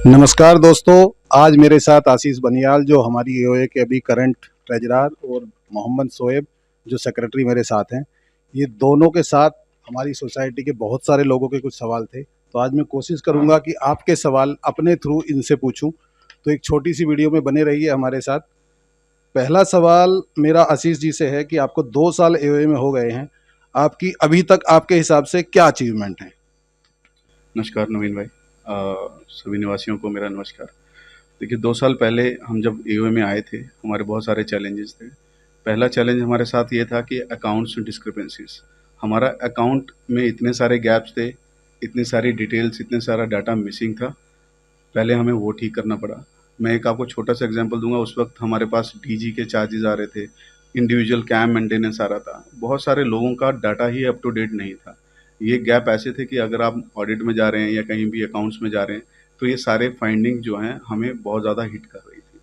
नमस्कार दोस्तों, आज मेरे साथ आशीष बनियाल जो हमारी एओए के अभी करंट ट्रेजरर और मोहम्मद शोएब जो सेक्रेटरी मेरे साथ हैं। ये दोनों के साथ हमारी सोसाइटी के बहुत सारे लोगों के कुछ सवाल थे, तो आज मैं कोशिश करूंगा कि आपके सवाल अपने थ्रू इनसे पूछूं। तो एक छोटी सी वीडियो में बने रहिए हमारे साथ। पहला सवाल मेरा आशीष जी से है कि आपको 2 साल एओए में हो गए हैं, आपकी अभी तक आपके हिसाब से क्या अचीवमेंट है? नमस्कार नवीन भाई। सभी निवासियों को मेरा नमस्कार। देखिए 2 साल पहले हम जब एओए में आए थे, हमारे बहुत सारे चैलेंजेस थे। पहला चैलेंज हमारे साथ ये था कि अकाउंट्स डिस्क्रिपेंसीज, हमारा अकाउंट में इतने सारे गैप्स थे, इतनी सारी डिटेल्स, इतने सारा डाटा मिसिंग था। पहले हमें वो ठीक करना पड़ा। मैं एक आपको छोटा सा एग्जांपल दूंगा। उस वक्त हमारे पास डीजी के चार्जेस आ रहे थे, इंडिविजुअल कैम मेंटेनेंस आ रहा था, बहुत सारे लोगों का डाटा ही अप टू डेट नहीं था। ये गैप ऐसे थे कि अगर आप ऑडिट में जा रहे हैं या कहीं भी अकाउंट्स में जा रहे हैं, तो ये सारे फाइंडिंग जो हैं हमें बहुत ज़्यादा हिट कर रही थी,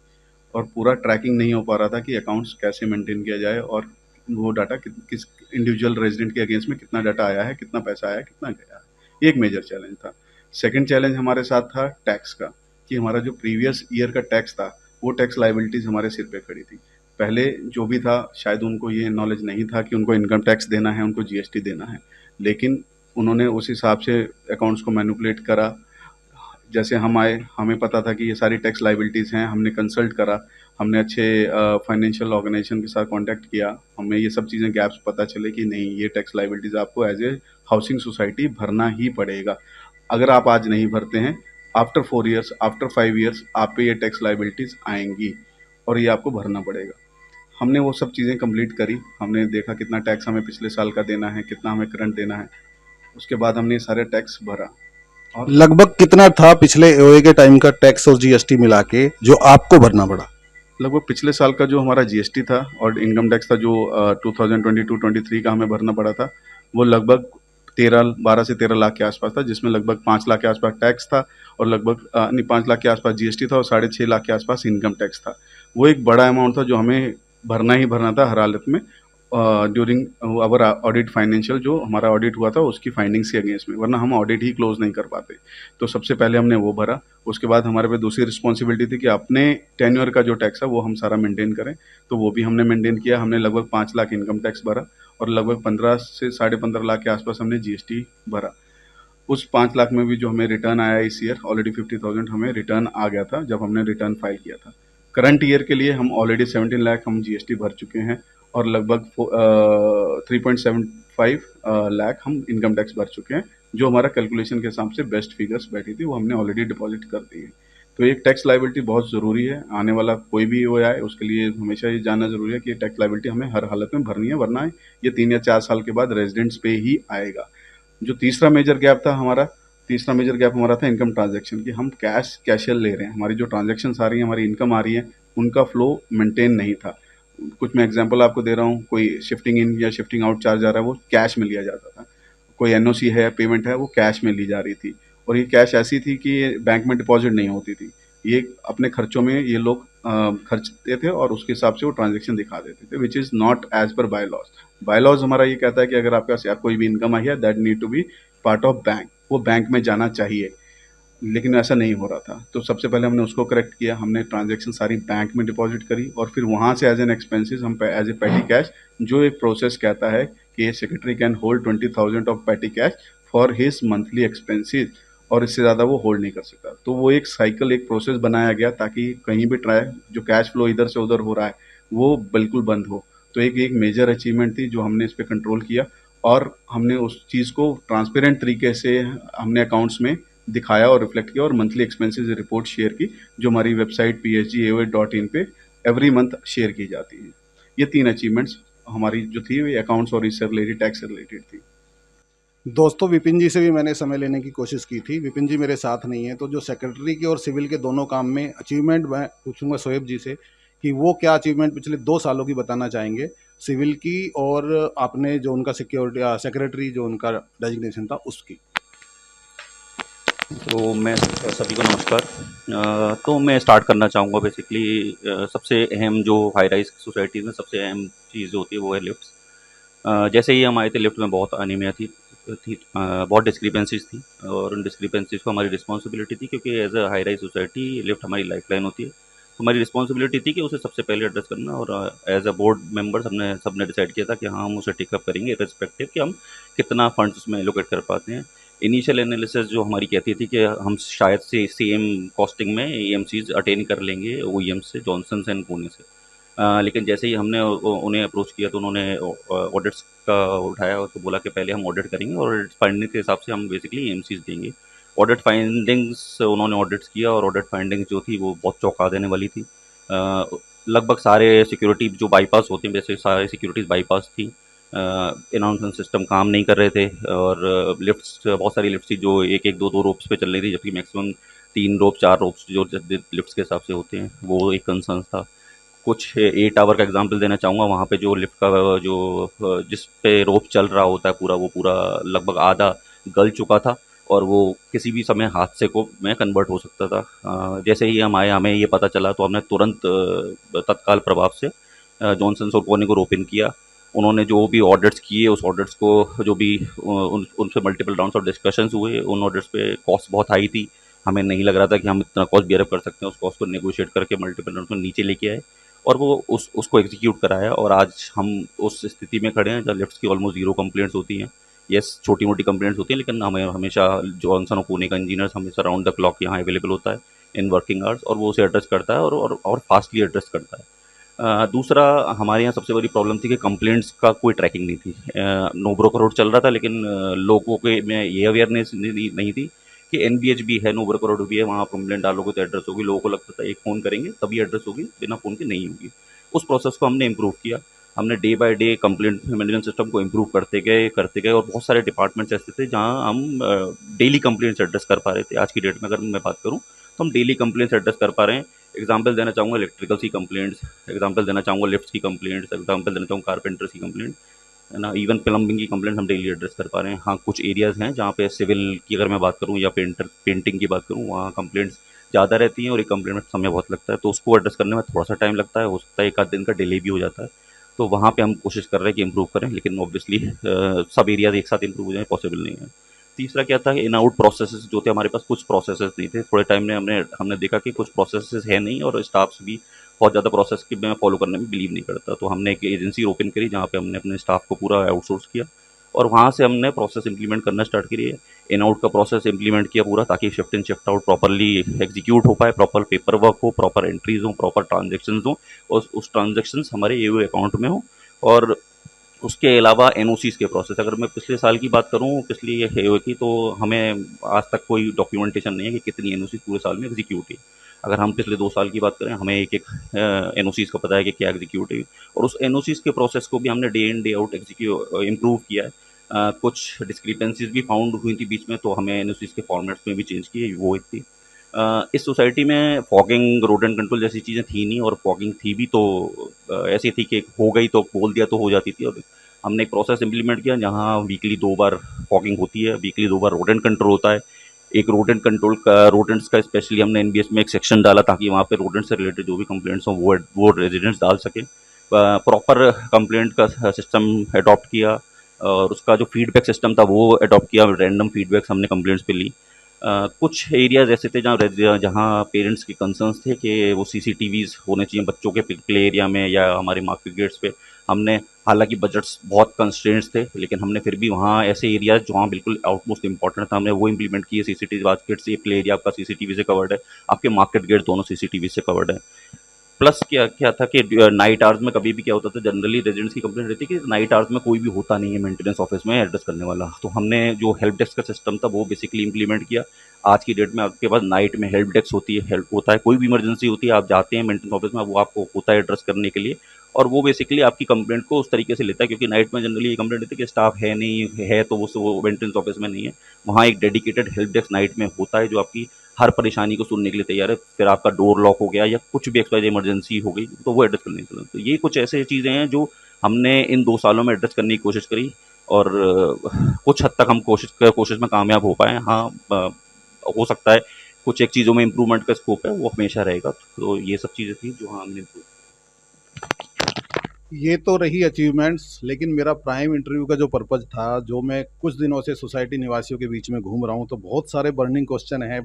और पूरा ट्रैकिंग नहीं हो पा रहा था कि अकाउंट्स कैसे मेंटेन किया जाए और वो डाटा किस इंडिविजुअल रेजिडेंट के अगेंस्ट में कितना डाटा आया है, कितना पैसा आया है, कितना गया है। ये एक मेजर चैलेंज था। सेकेंड चैलेंज हमारे साथ था टैक्स का, कि हमारा जो प्रीवियस ईयर का टैक्स था, वो टैक्स लाइबिलिटीज़ हमारे सिर पे खड़ी थी। पहले जो भी था, शायद उनको ये नॉलेज नहीं था कि उनको इनकम टैक्स देना है, उनको जीएसटी देना है, लेकिन उन्होंने उस हिसाब से अकाउंट्स को मैनिपुलेट करा। जैसे हम आए, हमें पता था कि ये सारी टैक्स लाइबिलिटीज़ हैं, हमने कंसल्ट करा, हमने अच्छे फाइनेंशियल ऑर्गेनाइजेशन के साथ कांटेक्ट किया, हमें ये सब चीज़ें गैप्स पता चले कि नहीं, ये टैक्स लाइबिलिटीज़ आपको एज ए हाउसिंग सोसाइटी भरना ही पड़ेगा। अगर आप आज नहीं भरते हैं, आफ्टर 4 ईयर्स, आफ्टर 5 ईयर्स आप पे ये टैक्स लाइबिलिटीज़ आएंगी और ये आपको भरना पड़ेगा। हमने वो सब चीज़ें कंप्लीट करी, हमने देखा कितना टैक्स हमें पिछले साल का देना है, कितना हमें करंट देना है। उसके बाद हमने ये सारे टैक्स भरा। और लगभग कितना था पिछले एओए के टाइम का टैक्स और जीएसटी मिला के जो आपको भरना पड़ा? लगभग पिछले साल का जो हमारा जीएसटी था और इनकम टैक्स था, जो 2022-23 का हमें भरना पड़ा था, वो लगभग 12 से 13 लाख के आसपास था, जिसमें लगभग 5 लाख के आसपास टैक्स था और लगभग नहीं, 5 लाख के आसपास जीएसटी था और 6.5 लाख के आसपास इनकम टैक्स था। वो एक बड़ा अमाउंट था जो हमें भरना ही भरना था हर हालत में, ड्यूरिंग आवर ऑडिट फाइनेंशियल, जो हमारा ऑडिट हुआ था उसकी फाइंडिंग्स के अगेंस्ट में, वरना हम ऑडिट ही क्लोज नहीं कर पाते। तो सबसे पहले हमने वो भरा। उसके बाद हमारे पे दूसरी रिस्पॉन्सिबिलिटी थी कि अपने टेन्योर का जो टैक्स है वो हम सारा मेंटेन करें, तो वो भी हमने मेंटेन किया। हमने लगभग 5 लाख इनकम टैक्स भरा और लगभग 15 से 15.5 लाख के आसपास हमने जीएसटी भरा। उस 5 लाख में भी जो हमें रिटर्न आया इस ईयर, ऑलरेडी 50,000 हमें रिटर्न आ गया था जब हमने रिटर्न फाइल किया था। करंट ईयर के लिए हम ऑलरेडी 17 लाख हम जीएसटी भर चुके हैं और लगभग 3.75 लाख हम इनकम टैक्स भर चुके हैं। जो हमारा कैलकुलेशन के हिसाब से बेस्ट फिगर्स बैठी थी वो हमने ऑलरेडी डिपॉजिट कर दी है। तो एक टैक्स लाइबिलिटी बहुत ज़रूरी है। आने वाला कोई भी वो आए उसके लिए हमेशा ये जानना ज़रूरी है कि टैक्स लाइबिलिटी हमें हर हालत में भरनी है, वरना ये 3 या 4 साल के बाद रेजिडेंट्स पे ही आएगा। जो तीसरा मेजर गैप था हमारा, तीसरा मेजर गैप हमारा था इनकम ट्रांजैक्शन की। हम कैशियल ले रहे हैं, हमारी जो ट्रांजैक्शंस आ रही हैं, हमारी इनकम आ रही है, उनका फ्लो मेंटेन नहीं था। कुछ मैं एग्जांपल आपको दे रहा हूँ, कोई शिफ्टिंग इन या शिफ्टिंग आउट चार्ज आ रहा है, वो कैश में लिया जाता था। कोई एनओसी है, पेमेंट है, वो कैश में ली जा रही थी, और ये कैश ऐसी थी कि ये बैंक में डिपॉजिट नहीं होती थी। ये अपने खर्चों में ये लोग खर्चते थे और उसके हिसाब से वो ट्रांजैक्शन दिखा देते थे, which is not as per bylaws. Bylaws हमारा ये कहता है कि अगर आपके पास या कोई भी इनकम आई है, that need to be part of bank, वो बैंक में जाना चाहिए, लेकिन ऐसा नहीं हो रहा था। तो सबसे पहले हमने उसको करेक्ट किया, हमने ट्रांजैक्शन सारी बैंक में डिपॉजिट करी और फिर वहाँ से एज एन एक्सपेंसेस हम एज ए पैटी कैश, जो एक प्रोसेस कहता है कि ये secretary can hold 20,000 of petty cash for his monthly expenses, और इससे ज़्यादा वो होल्ड नहीं कर सकता। तो वो एक साइकिल, एक प्रोसेस बनाया गया ताकि कहीं भी ट्राई जो कैश फ्लो इधर से उधर हो रहा है वो बिल्कुल बंद हो। तो एक एक मेजर अचीवमेंट थी जो हमने इस पर कंट्रोल किया, और हमने उस चीज़ को ट्रांसपेरेंट तरीके से हमने अकाउंट्स में दिखाया और रिफ्लेक्ट किया, और मंथली एक्सपेंसेस रिपोर्ट शेयर की, जो हमारी वेबसाइट phgaoa.in पे एवरी मंथ शेयर की जाती है। ये 3 अचीवमेंट्स हमारी जो थी वो अकाउंट्स और इससे रिलेटेड, टैक्स से रिलेटेड थी। दोस्तों, विपिन जी से भी मैंने समय लेने की कोशिश की थी। विपिन जी मेरे साथ नहीं है, तो जो सेक्रेटरी की और सिविल के दोनों काम में अचीवमेंट मैं पूछूंगा शोएब जी से कि वो क्या अचीवमेंट पिछले 2 सालों की बताना चाहेंगे, सिविल की और आपने जो उनका सिक्योरिटी सेक्रेटरी जो उनका डेजिग्नेशन था उसकी। तो मैं सभी को नमस्कार। तो मैं स्टार्ट करना चाहूँगा बेसिकली। सबसे अहम जो हाई राइज सोसाइटीज़ में सबसे अहम चीज़ जो होती है वो है लिफ्ट्स। जैसे ही हम आए थे लिफ्ट में बहुत अनिमिया थी, थी, बहुत डिस्क्रिपेंसीज थी और उन डिस्क्रिपेंसीज को हमारी रिस्पॉन्सिबिलिटी थी, क्योंकि as a high rise society lift हमारी लाइफलाइन होती है। तो हमारी रिस्पॉन्सिबिलिटी थी कि उसे सबसे पहले एड्रेस करना, और एज अ बोर्ड मेंबर्स हमने सबने डिसाइड किया था कि हाँ, हम उसे टेकअप करेंगे, रिस्पेक्टिव कि हम कितना फंड्स उसमें एलोकेट कर पाते हैं। इनिशियल एनालिसिस जो हमारी कहती थी कि हम शायद से सेम कॉस्टिंग में एएमसीज अटेन कर लेंगे ओईएम से, जॉनसन एंड पुणे से। लेकिन जैसे ही हमने उन्हें अप्रोच किया तो उन्होंने ऑडिट्स का उठाया और तो बोला कि पहले हम ऑडिट करेंगे और ऑडिट फाइंडिंग के हिसाब से हम बेसिकली एएमसीज देंगे। ऑडिट फाइंडिंग्स उन्होंने ऑडिट्स किया और ऑडिट फाइंडिंग्स जो थी वो बहुत चौंका देने वाली थी। लगभग सारे सिक्योरिटी जो बाईपास होते हैं, वैसे सारे सिक्योरिटीज़ बाईपास थी। अनाउंसमेंट सिस्टम काम नहीं कर रहे थे, और लिफ्ट्स, बहुत सारी लिफ्ट्स थी जो एक एक दो दो रोप्स पे चल रही थी, जबकि मैक्सिमम 3 रोप 4 रोप्स जो लिफ्ट्स के हिसाब से होते हैं, वो एक कंसर्न था। कुछ ए टावर का एग्जांपल देना चाहूँगा, वहाँ पे जो लिफ्ट का जो जिस पे रोप चल रहा होता है पूरा, वो पूरा लगभग आधा गल चुका था और वो किसी भी समय हादसे को में कन्वर्ट हो सकता था। जैसे ही हम आए, हमें ये पता चला तो हमने तुरंत तत्काल प्रभाव से जॉनसन और कोने को रोप इन किया। उन्होंने जो भी ऑडिट्स किए, उस ऑडिट्स को जो भी उनसे मल्टीपल राउंड्स ऑफ डिस्कशंस हुए, उन ऑडिट्स पे कॉस्ट बहुत हाई थी। हमें नहीं लग रहा था कि हम इतना कॉस्ट बियर अप कर सकते हैं। उस कॉस्ट को नेगोशिएट करके मल्टीपल राउंड्स में नीचे लेके आए और वो उसको एग्जीक्यूट कराया, और आज हम उस स्थिति में खड़े हैं जब लिफ्ट्स की ऑलमोस्ट ज़ीरो कंप्लेंट्स होती हैं। येस, छोटी-मोटी कंप्लेंट्स होती हैं, लेकिन हमें हमेशा जॉनसन और पुणे का इंजीनियर्स हमेशा राउंड द क्लॉक यहाँ अवेलेबल होता है इन वर्किंग आवर्स, और वो उसे एड्रेस करता है और फास्टली एड्रेस करता है। दूसरा, हमारे यहाँ सबसे बड़ी प्रॉब्लम थी कि कंप्लेंट्स का कोई ट्रैकिंग नहीं थी। नो ब्रोकर रोड चल रहा था, लेकिन लोगों के में ये अवेयरनेस नहीं थी कि एनबीएचबी है, नो ब्रोकर रोड भी है, वहाँ कंप्लेंट डालोगे तो एड्रेस होगी। लोगों को लगता था एक फ़ोन करेंगे तभी एड्रेस होगी, बिना फ़ोन के नहीं होगी। उस प्रोसेस को हमने इम्प्रूव किया। हमने day by day complaint management system को इम्प्रूव करते गए, और बहुत सारे डिपार्टमेंट्स ऐसे थे जहाँ हम डेली कंप्लेंट्स एड्रेस कर पा रहे थे। आज की डेट में अगर मैं बात करूँ तो हम डेली कंप्लेंट्स एड्रेस कर पा रहे हैं। एग्जाम्पल देना चाहूँगा इलेक्ट्रिकल की कंप्लेंट्स, एग्जाम्पल देना चाहूँगा लिफ्ट्स की कंप्लेंट्स, एग्जाम्पल देना चाहूँगा कारपेंटर्स की कंप्लेंट, है ना, इवन प्लम्बिंग की कंप्लेंट हम डेली एड्रेस कर पा रहे हैं। हाँ, कुछ एरियाज़ हैं जहाँ पे सिविल की अगर मैं बात करूँ या पेंटिंग की बात करूँ, वहाँ कंप्लेंट्स ज़्यादा रहती हैं और एक कंप्लेंट में समय बहुत लगता है, तो उसको एड्रेस करने में थोड़ा सा टाइम लगता है, हो सकता है एक आध दिन का डिले भी हो जाता है। तो वहाँ पे हम कोशिश कर रहे हैं कि इम्प्रूव करें, लेकिन ऑब्वियसली सब एरियाज एक साथ इम्प्रूव हो जाए पॉसिबल नहीं है। तीसरा क्या था, इन आउट प्रोसेसेस जो थे हमारे पास, कुछ प्रोसेसेस नहीं थे। थोड़े टाइम में हमने हमने देखा कि कुछ प्रोसेसेस है नहीं, और स्टाफ्स भी बहुत ज़्यादा प्रोसेस की मैं फॉलो करने में बिलीव नहीं करता। तो हमने एक एजेंसी ओपन करी जहाँ पे हमने अपने स्टाफ को पूरा आउटसोर्स किया, और वहाँ से हमने प्रोसेस इंप्लीमेंट करना स्टार्ट करी। इन आउट का प्रोसेस इंप्लीमेंट किया पूरा, ताकि shift in shift out properly execute हो पाए, प्रॉपर पेपर वर्क हो, प्रॉपर एंट्रीज हो, प्रॉपर ट्रांजेक्शन हो, और उस ट्रांजेक्शन हमारे एओ अकाउंट में हो। और उसके अलावा एनओसीज़ के प्रोसेस, अगर मैं पिछले साल की बात करूँ, पिछली ये हेओ की, तो हमें आज तक कोई डॉक्यूमेंटेशन नहीं है कि कितनी एनओसीज़ पूरे साल में एग्जीक्यूट हुई। अगर हम पिछले 2 साल की बात करें, हमें एक-एक एनओसीज़ का पता है कि क्या एग्जीक्यूट हुई, और उस एनओसीज़ के प्रोसेस को भी हमने day in day out improve किया है। कुछ डिस्क्रिपेंसीज़ भी फाउंड हुई थी बीच में, तो हमें एनओसीज़ के फॉर्मेट्स में भी चेंज किए, वो एक थी। इस सोसाइटी में फॉगिंग, रोडेंट कंट्रोल जैसी चीज़ें थी नहीं, और फॉगिंग थी भी तो ऐसी थी कि हो गई तो बोल दिया तो हो जाती थी। और हमने एक प्रोसेस इम्प्लीमेंट किया जहाँ वीकली 2 बार फॉगिंग होती है, वीकली 2 बार रोडेंट कंट्रोल होता है। एक रोडेंट कंट्रोल का, रोडेंट्स का स्पेशली हमने एनबीएस में एक सेक्शन डाला, ताकि वहाँ पे रोडेंट से रिलेटेड जो भी कंप्लेंट्स हों वो रेजिडेंट्स डाल सकें। प्रॉपर कंप्लेंट का सिस्टम अडॉप्ट किया, और उसका जो फीडबैक सिस्टम था वो अडॉप्ट किया। रैंडम फीडबैक्स हमने कंप्लेंट्स पे ली। कुछ एरियाज़ ऐसे थे जहाँ पेरेंट्स के कंसर्न्स थे कि वो सीसीटीवीज़ होने चाहिए बच्चों के प्ले एरिया में या हमारे मार्केट गेट्स पे। हमने, हालाँकि बजट्स बहुत कंस्ट्रेंट्स थे, लेकिन हमने फिर भी वहाँ ऐसे एरियाज़ जहाँ बिल्कुल आउटमोस्ट इम्पोर्टेंट था, हमने वो इम्प्लीमेंट किए। सीसीटीवी, आज गेट से प्ले एरिया आपका सीसीटीवी से कवर्ड है, आपके मार्केट गेट दोनों सीसीटीवी से कवर्ड है। प्लस क्या क्या था कि नाइट आवर्स में कभी भी क्या होता था, जनरली रेजिडेंट्स की कंप्लेंट रहती है कि नाइट आवर्स में कोई भी होता नहीं है मेंटेनेंस ऑफिस में एड्रेस करने वाला। तो हमने जो हेल्प डेस्क का सिस्टम था वो बेसिकली इंप्लीमेंट किया। आज की डेट में आपके पास नाइट में हेल्प डेस्क होती है, हेल्प होता है, कोई भी इमरजेंसी होती है, आप जाते हैं मेंटेनेंस ऑफिस में, वो आपको होता है एड्रेस करने के लिए, और वो बेसिकली आपकी कंप्लेंट को उस तरीके से लेता है। क्योंकि नाइट में जनरली ये कंप्लेंट रहती है कि स्टाफ है नहीं है, तो वो मेंटेनेंस ऑफिस में नहीं है। वहाँ एक डेडिकेटेड हेल्प डेस्क नाइट में होता है, जो आपकी हर परेशानी को सुनने के लिए तैयार है। फिर आपका डोर लॉक हो गया या कुछ भी एक्स वाई जेड इमरजेंसी हो गई, तो वो एड्रेस करने के लिए। तो ये कुछ ऐसे चीज़ें हैं जो हमने इन 2 सालों में एड्रेस करने की कोशिश करी, और कुछ हद तक हम कोशिश में कामयाब हो पाए हैं। हाँ, हो सकता है कुछ एक चीज़ों में इम्प्रूवमेंट का स्कोप है, वो हमेशा रहेगा। तो ये सब चीज़ें थी जो हाँ हमने improve ये तो रही अचीवमेंट्स, लेकिन मेरा प्राइम इंटरव्यू का जो पर्पज़ था, जो मैं कुछ दिनों से सोसाइटी निवासियों के बीच में घूम रहा हूँ, तो बहुत सारे बर्निंग क्वेश्चन हैं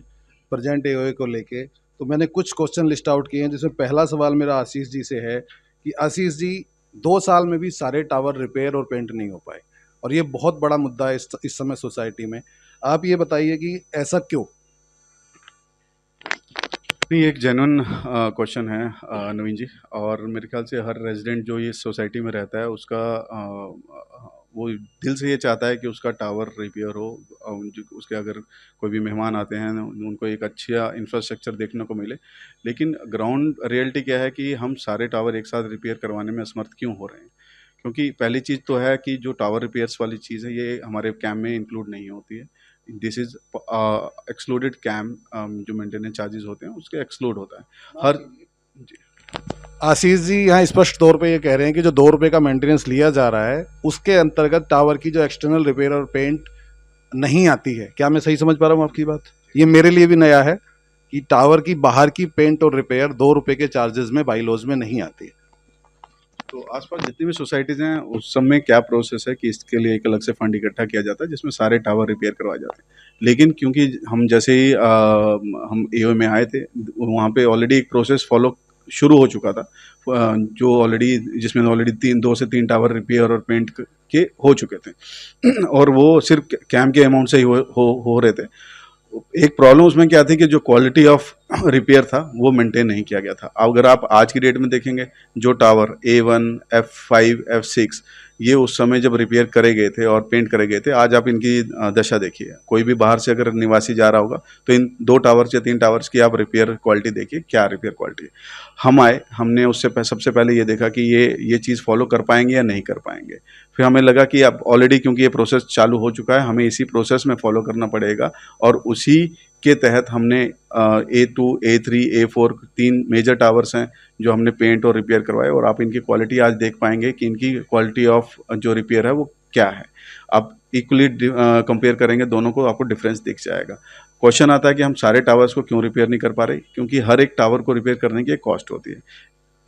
प्रेजेंट एओए को लेके। तो मैंने कुछ क्वेश्चन लिस्ट आउट किए हैं, जिसमें पहला सवाल मेरा आशीष जी से है कि आशीष जी, 2 साल में भी सारे टावर रिपेयर और पेंट नहीं हो पाए, और ये बहुत बड़ा मुद्दा है इस समय सोसाइटी में। आप ये बताइए कि ऐसा क्यों? नहीं, एक जेन्युइन क्वेश्चन है नवीन जी। और मेरे ख्याल से हर रेजिडेंट जो ये सोसाइटी में रहता है उसका वो दिल से ये चाहता है कि उसका टावर रिपेयर हो, उसके अगर कोई भी मेहमान आते हैं उनको एक अच्छा इंफ्रास्ट्रक्चर देखने को मिले। लेकिन ग्राउंड रियलिटी क्या है कि हम सारे टावर एक साथ रिपेयर करवाने में असमर्थ क्यों हो रहे हैं? क्योंकि पहली चीज़ तो है कि जो टावर रिपेयर्स वाली चीज़ है ये हमारे कैम में इंक्लूड नहीं होती है। दिस इज़ एक्सक्लूडेड कैम, जो मेंटेनेंस चार्जेस होते हैं उसके एक्सक्लूड होता है हर जी। आशीष जी यहाँ स्पष्ट तौर पे ये कह रहे हैं कि जो 2 रुपए का मेंटेनेंस लिया जा रहा है, उसके अंतर्गत टावर की जो एक्सटर्नल रिपेयर और पेंट नहीं आती है। क्या मैं सही समझ पा रहा हूँ आपकी बात? ये मेरे लिए भी नया है कि टावर की बाहर की पेंट और रिपेयर 2 रुपए के चार्जेस में बाईलॉज में नहीं आती है। तो आसपास जितनी भी सोसाइटीज़ हैं उस सब में क्या प्रोसेस है कि इसके लिए एक अलग से फंड इकट्ठा किया जाता है जिसमें सारे टावर रिपेयर करवाए जाते हैं। लेकिन क्योंकि हम जैसे ही हम एओ में आए थे, वहाँ पे ऑलरेडी एक प्रोसेस फॉलो शुरू हो चुका था, जो ऑलरेडी जिसमें ऑलरेडी 2 से 3 टावर रिपेयर और पेंट के हो चुके थे और वो सिर्फ कैम के अमाउंट से ही हो रहे थे। एक प्रॉब्लम उसमें क्या थी कि जो क्वालिटी ऑफ रिपेयर था वो मेंटेन नहीं किया गया था। अगर आप आज की डेट में देखेंगे, जो टावर A1, F5, F6 ये उस समय जब रिपेयर करे गए थे और पेंट करे गए थे, आज आप इनकी दशा देखिए। कोई भी बाहर से अगर निवासी जा रहा होगा तो इन 2 टावर्स या 3 टावर्स की आप रिपेयर क्वालिटी देखिए, क्या रिपेयर क्वालिटी है। हम आए, हमने सबसे पहले ये देखा कि ये चीज़ फॉलो कर पाएंगे या नहीं कर पाएंगे। फिर हमें लगा कि अब ऑलरेडी क्योंकि ये प्रोसेस चालू हो चुका है, हमें इसी प्रोसेस में फॉलो करना पड़ेगा और उसी के तहत हमने A2, A3, A4 3 major towers हैं जो हमने पेंट और रिपेयर करवाए, और आप इनकी क्वालिटी आज देख पाएंगे कि इनकी क्वालिटी ऑफ जो रिपेयर है वो क्या है। आप इक्वली कंपेयर करेंगे दोनों को, आपको डिफरेंस दिख जाएगा। क्वेश्चन आता है कि हम सारे टावर्स को क्यों रिपेयर नहीं कर पा रहे? क्योंकि हर एक टावर को रिपेयर करने की एक कॉस्ट होती है।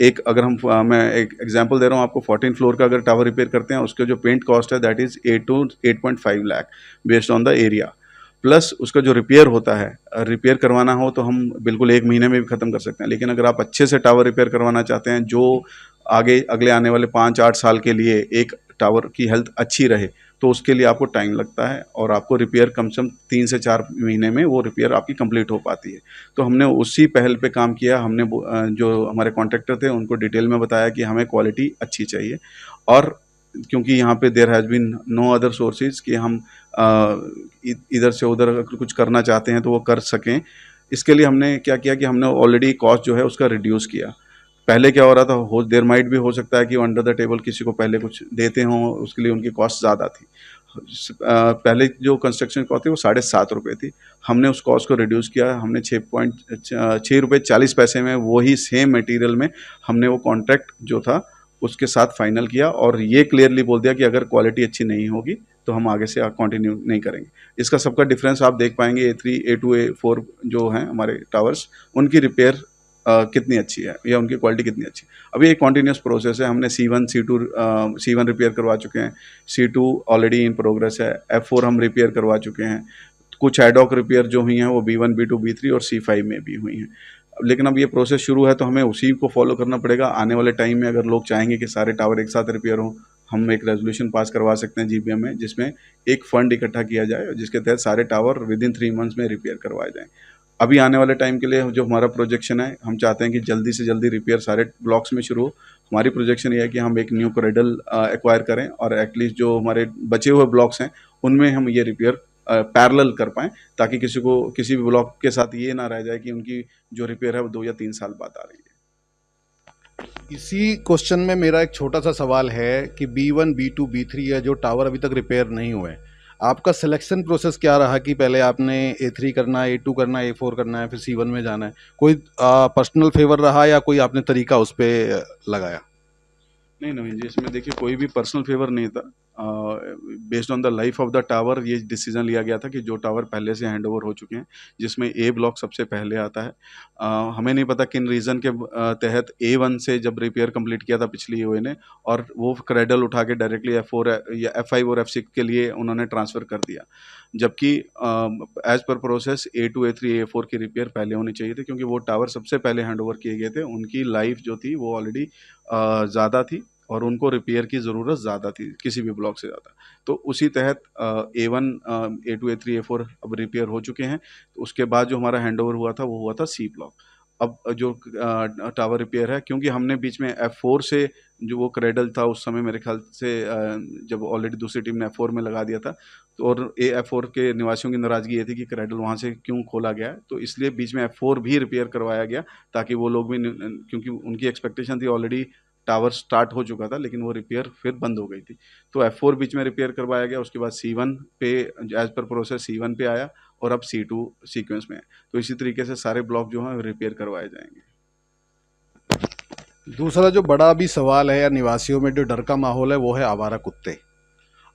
एक अगर मैं एक एग्जांपल दे रहा हूँ आपको, 14 फ्लोर का अगर टावर रिपेयर करते हैं उसके जो पेंट कॉस्ट है that is 8 to 8.5 lakh based on the area. Plus उसका जो रिपेयर होता है, रिपेयर करवाना हो तो हम बिल्कुल 1 महीने में भी ख़त्म कर सकते हैं। लेकिन अगर आप अच्छे से टावर रिपेयर करवाना चाहते हैं जो आगे अगले आने वाले 5-8 साल के लिए एक टावर की हेल्थ अच्छी रहे, तो उसके लिए आपको टाइम लगता है और आपको रिपेयर कम से कम 3 से 4 महीने में वो रिपेयर आपकी कंप्लीट हो पाती है। तो हमने उसी पहल पे काम किया। हमने जो हमारे कॉन्ट्रैक्टर थे उनको डिटेल में बताया कि हमें क्वालिटी अच्छी चाहिए, और क्योंकि यहाँ पे there has been no other sources कि हम इधर से उधर अगर कुछ करना चाहते हैं तो वो कर सकें। इसके लिए हमने क्या किया कि हमने ऑलरेडी कॉस्ट जो है उसका रिड्यूस किया। पहले क्या हो रहा था, देयर माइट भी हो सकता है कि अंडर द टेबल किसी को पहले कुछ देते हों, उसके लिए उनकी कॉस्ट ज़्यादा थी। पहले जो कंस्ट्रक्शन कॉस्ट थी वो 7.5 रुपये थी। हमने उस कॉस्ट को रिड्यूस किया। हमने 6 रुपये 40 पैसे में वही सेम मटेरियल में हमने वो कॉन्ट्रैक्ट जो था उसके साथ फाइनल किया, और ये क्लियरली बोल दिया कि अगर क्वालिटी अच्छी नहीं होगी तो हम आगे से कंटिन्यू नहीं करेंगे। इसका सबका डिफरेंस आप देख पाएंगे। A3, A2, A4 जो हैं हमारे टावर्स, उनकी रिपेयर कितनी अच्छी है या उनकी क्वालिटी कितनी अच्छी है। अभी एक कॉन्टिन्यूस प्रोसेस है। हमने C1, C1 रिपेयर करवा चुके हैं, C2 ऑलरेडी इन प्रोग्रेस है, F4 हम रिपेयर करवा चुके हैं। कुछ एडॉक रिपेयर जो हुई हैं वो B1, B2, B3 और C5 में भी हुई हैं। लेकिन अब ये प्रोसेस शुरू है तो हमें उसी को फॉलो करना पड़ेगा। आने वाले टाइम में अगर लोग चाहेंगे कि सारे टावर एक साथ रिपेयर हों, हम एक रेजोल्यूशन पास करवा सकते हैं GBM में, जिसमें एक फंड इकट्ठा किया जाए और जिसके तहत सारे टावर विदिन 3 मंथ्स में रिपेयर करवाए जाएँ। अभी आने वाले टाइम के लिए जो हमारा प्रोजेक्शन है, हम चाहते हैं कि जल्दी से जल्दी रिपेयर सारे ब्लॉक्स में शुरू हो। हमारी प्रोजेक्शन ये है कि हम एक न्यू कॉरिडोर एक्वायर करें और एटलीस्ट जो हमारे बचे हुए ब्लॉक्स हैं उनमें हम ये रिपेयर पैरेलल कर पाएँ, ताकि किसी को किसी भी ब्लॉक के साथ ये ना रह जाए कि उनकी जो रिपेयर है वो 2 या 3 साल बाद आ रही है। इसी क्वेश्चन में मेरा एक छोटा सा सवाल है कि B1, B2, B3 है जो टावर अभी तक रिपेयर नहीं हुए हैं, आपका सिलेक्शन प्रोसेस क्या रहा कि पहले आपने A3 करना है, A2 करना है, A4 करना है, फिर C1 में जाना है? कोई पर्सनल फेवर रहा या कोई आपने तरीका उस पर लगाया? नहीं नवीन जी, इसमें देखिए कोई भी पर्सनल फेवर नहीं था। Based on the life of the tower ये डिसीजन लिया गया था कि जो टावर पहले से हैंड ओवर हो चुके हैं, जिसमें ए ब्लॉक सबसे पहले आता है। हमें नहीं पता किन रीज़न के तहत A1 से जब रिपेयर कंप्लीट किया था पिछली ईओए ने, और वो क्रेडल उठा के डायरेक्टली F4 या F5 और F6 के लिए उन्होंने ट्रांसफ़र कर दिया, जबकि as per process A2 A3 A4 की रिपेयर पहले होनी चाहिए थी, क्योंकि वो टावर सबसे पहले हैंड ओवर किए गए थे। उनकी लाइफ जो थी वो ऑलरेडी ज़्यादा थी और उनको रिपेयर की ज़रूरत ज़्यादा थी, किसी भी ब्लॉक से ज़्यादा। तो उसी तहत A1 A2 A3 A4 अब रिपेयर हो चुके हैं। तो उसके बाद जो हमारा हैंडओवर हुआ था वो हुआ था सी ब्लॉक। अब जो टावर रिपेयर है, क्योंकि हमने बीच में F4 से जो वो क्रेडल था उस समय मेरे ख्याल से जब ऑलरेडी दूसरी टीम ने F4 में लगा दिया था, तो और F4 के निवासियों की नाराज़गी ये थी कि क्रेडल वहाँ से क्यों खोला गया है, तो इसलिए बीच में F4 भी रिपेयर करवाया गया, ताकि वो लोग भी क्योंकि उनकी एक्सपेक्टेशन थी, ऑलरेडी टावर स्टार्ट हो चुका था लेकिन वो रिपेयर फिर बंद हो गई थी। तो F4 बीच में रिपेयर करवाया गया, उसके बाद C1 पे एज़ पर प्रोसेस C1 पे आया और अब C2 सीक्वेंस में है। तो इसी तरीके से सारे ब्लॉक जो हैं रिपेयर करवाए जाएंगे। दूसरा जो बड़ा अभी सवाल है या निवासियों में जो डर का माहौल है वो है आवारा कुत्ते।